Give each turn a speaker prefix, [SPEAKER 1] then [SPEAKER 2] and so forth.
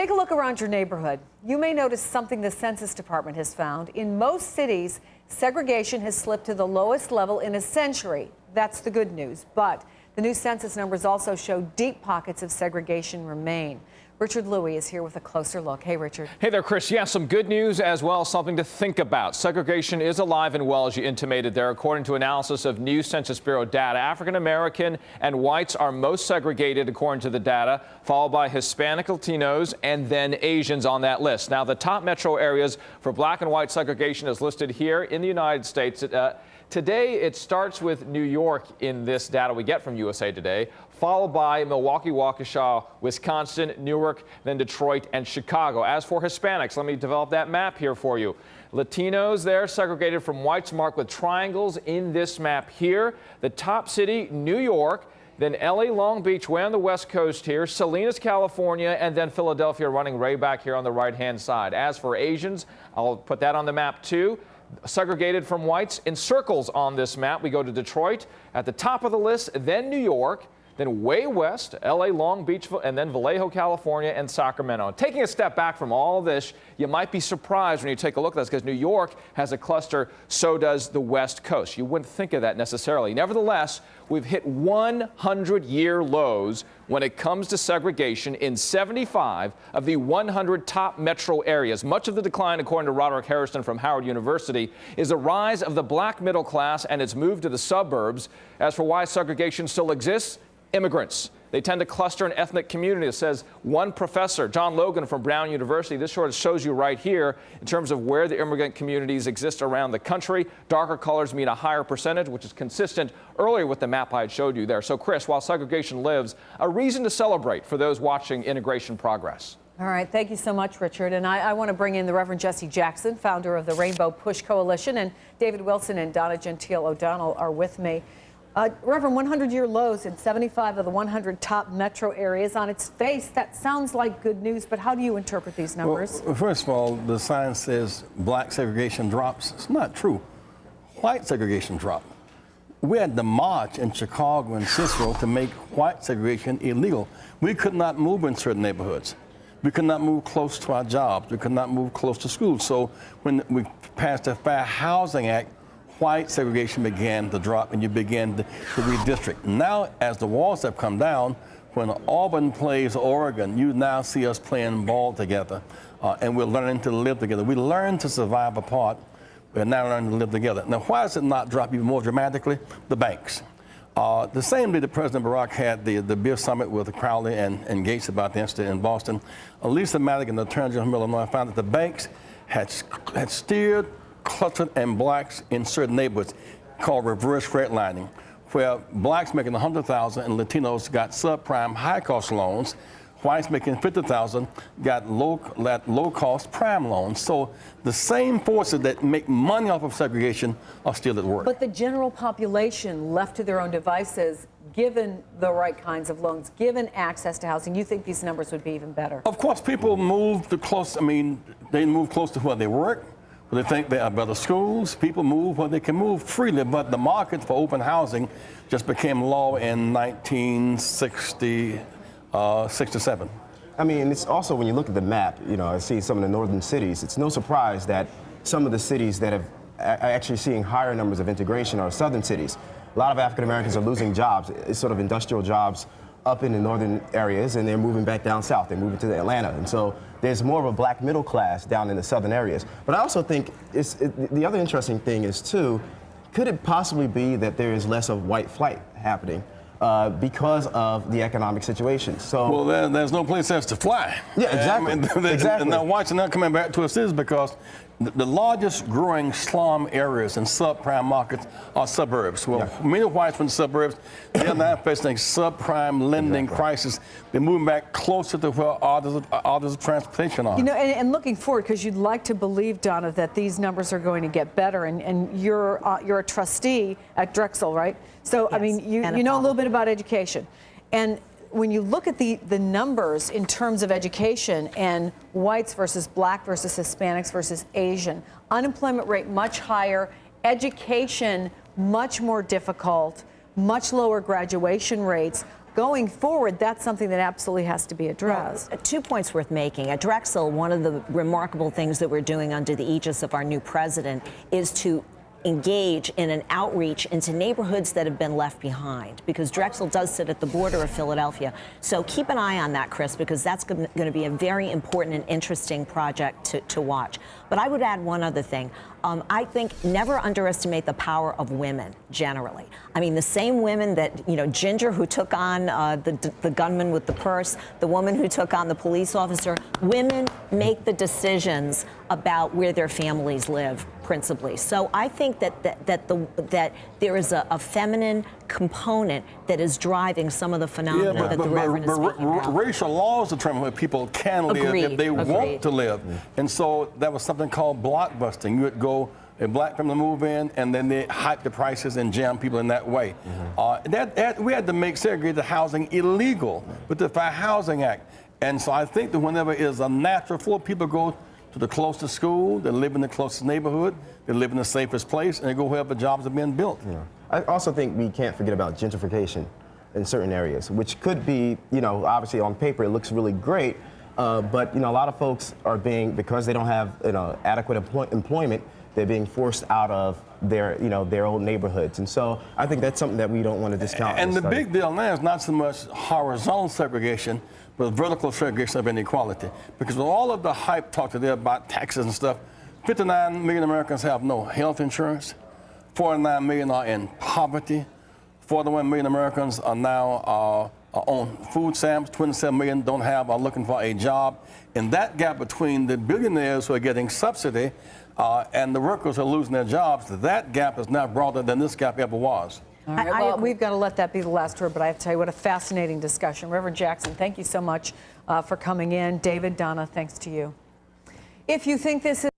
[SPEAKER 1] Take a look around your neighborhood. You may notice something the Census Department has found. In most cities, segregation has slipped to the lowest level in a century. That's the good news. But the new census numbers also show deep pockets of segregation remain. Richard Louie is here with a closer look. Hey, Richard.
[SPEAKER 2] Hey there, Chris. Yeah, some good news as well, something to think about. Segregation is alive and well, as you intimated there. According to analysis of new Census Bureau data, African American and whites are most segregated, according to the data, followed by Hispanic, Latinos, and then Asians on that list. Now, the top metro areas for black and white segregation is listed here in the United States. Today, it starts with New York in this data we get from USA Today, followed by Milwaukee, Waukesha, Wisconsin, Newark, then Detroit and Chicago. As for Hispanics, let me develop that map here for you. Latinos, they're segregated from whites marked with triangles in this map here. The top city, New York, then LA, Long Beach, way on the west coast here, Salinas, California, and then Philadelphia running right back here on the right-hand side. As for Asians, I'll put that on the map too. Segregated from whites in circles on this map. We go to Detroit at the top of the list, then New York, then way west, LA, Long Beach, and then Vallejo, California, and Sacramento. Taking a step back from all of this, you might be surprised when you take a look at this because New York has a cluster, so does the West Coast. You wouldn't think of that necessarily. Nevertheless, we've hit 100-year lows when it comes to segregation in 75 of the 100 top metro areas. Much of the decline, according to Roderick Harrison from Howard University, is a rise of the black middle class and its move to the suburbs. As for why segregation still exists, immigrants. They tend to cluster in ethnic communities, says one professor, John Logan from Brown University. This sort of shows you right here in terms of where the immigrant communities exist around the country. Darker colors mean a higher percentage, which is consistent earlier with the map I had showed you there. So, Chris, while segregation lives, a reason to celebrate for those watching integration progress.
[SPEAKER 1] All right. Thank you so much, Richard. And I want to bring in the Reverend Jesse Jackson, founder of the Rainbow Push Coalition, and David Wilson and Donna Gentile O'Donnell are with me. Reverend, 100-year lows in 75 of the 100 top metro areas. On its face, that sounds like good news, but how do you interpret these numbers?
[SPEAKER 3] Well, first of all, the sign says black segregation drops. It's not true. White segregation dropped. We had the march in Chicago and Cicero to make white segregation illegal. We could not move in certain neighborhoods. We could not move close to our jobs. We could not move close to schools. So when we passed the Fair Housing Act, white segregation began to drop and you began to redistrict. Now, as the walls have come down, when Auburn plays Oregon, you now see us playing ball together, and we're learning to live together. We learned to survive apart. We're now learning to live together. Now, why does it not drop even more dramatically? The banks. The same day that President Barack had the beer summit with Crowley and Gates about the incident in Boston, Lisa Maddock and the Attorney General of Illinois found that the banks had steered clustered and blacks in certain neighborhoods called reverse redlining, where blacks making $100,000 and Latinos got subprime high-cost loans. Whites making $50,000 got low-cost prime loans. So the same forces that make money off of segregation are still at work.
[SPEAKER 1] But the general population left to their own devices, given the right kinds of loans, given access to housing, you think these numbers would be even better?
[SPEAKER 3] Of course, people move to close. I mean, they move close to where they work. They think there are better schools. People move where they can move freely, but the market for open housing just became law in 1967.
[SPEAKER 4] I mean, it's also, when you look at the map, you know, I see some of the northern cities. It's no surprise that some of the cities that are actually seeing higher numbers of integration are southern cities. A lot of African Americans are losing jobs. It's sort of industrial jobs up in the northern areas, and they're moving back down south. They're moving to Atlanta. And so there's more of a black middle class down in the southern areas. But I also think the other interesting thing is, too, could it possibly be that there is less of white flight happening because of the economic situation? So,
[SPEAKER 3] well, there's no place else to fly.
[SPEAKER 4] Yeah, exactly.
[SPEAKER 3] And now watching that coming back to us is because the largest growing slum areas in subprime markets are suburbs. Well, many whites from the suburbs, they're now facing a subprime lending crisis. They're moving back closer to where others of transportation are.
[SPEAKER 1] You know, and looking forward, because you'd like to believe, Donna, that these numbers are going to get better. And you're a trustee at Drexel, right? So, yes, I mean, you know a little bit about education. And when you look at the numbers in terms of education and whites versus black versus Hispanics versus Asian, unemployment rate much higher, education much more difficult, much lower graduation rates. going forward, that's something that absolutely has to be addressed.
[SPEAKER 5] Well, 2 points worth making. At Drexel, one of the remarkable things that we're doing under the aegis of our new president is to engage in an outreach into neighborhoods that have been left behind, because Drexel does sit at the border of Philadelphia. So keep an eye on that, Chris, because that's going to be a very important and interesting project to watch. But I would add one other thing. I think never underestimate the power of women generally. I mean, the same women that, you know, Ginger, who took on the gunman with the purse, the woman who took on the police officer, women make the decisions about where their families live, principally. So I think that there is a feminine component that is driving some of the phenomena that the Reverend is speaking about.
[SPEAKER 3] Racial laws determine where people can live if they want to live. And so there was something called blockbusting. You would go, a black family move in, and then they hype the prices and jam people in that way. We had to make segregated housing illegal with the Fair Housing Act. And so I think that whenever it is a natural flow, people go to the closest school, they live in the closest neighborhood, they live in the safest place, and they go wherever jobs are being built.
[SPEAKER 4] I also think we can't forget about gentrification in certain areas, which could be, you know, obviously on paper it looks really great, but, you know, a lot of folks are being, because they don't have, you know, adequate employment, they're being forced out of their, you know, their old neighborhoods. And so I think that's something that we don't want to discount.
[SPEAKER 3] And the big deal now is not so much horizontal segregation, but vertical segregation of inequality. Because with all of the hype talk today about taxes and stuff, 59 million Americans have no health insurance, 49 million are in poverty, 41 million Americans are now on food stamps, 27 million don't have, are looking for a job. And that gap between the billionaires who are getting subsidy and the workers who are losing their jobs, that gap is now broader than this gap ever was.
[SPEAKER 1] All right, well, we've got to let that be the last word, but I have to tell you what a fascinating discussion. Reverend Jackson, thank you so much for coming in. David, Donna, thanks to you. If you think this is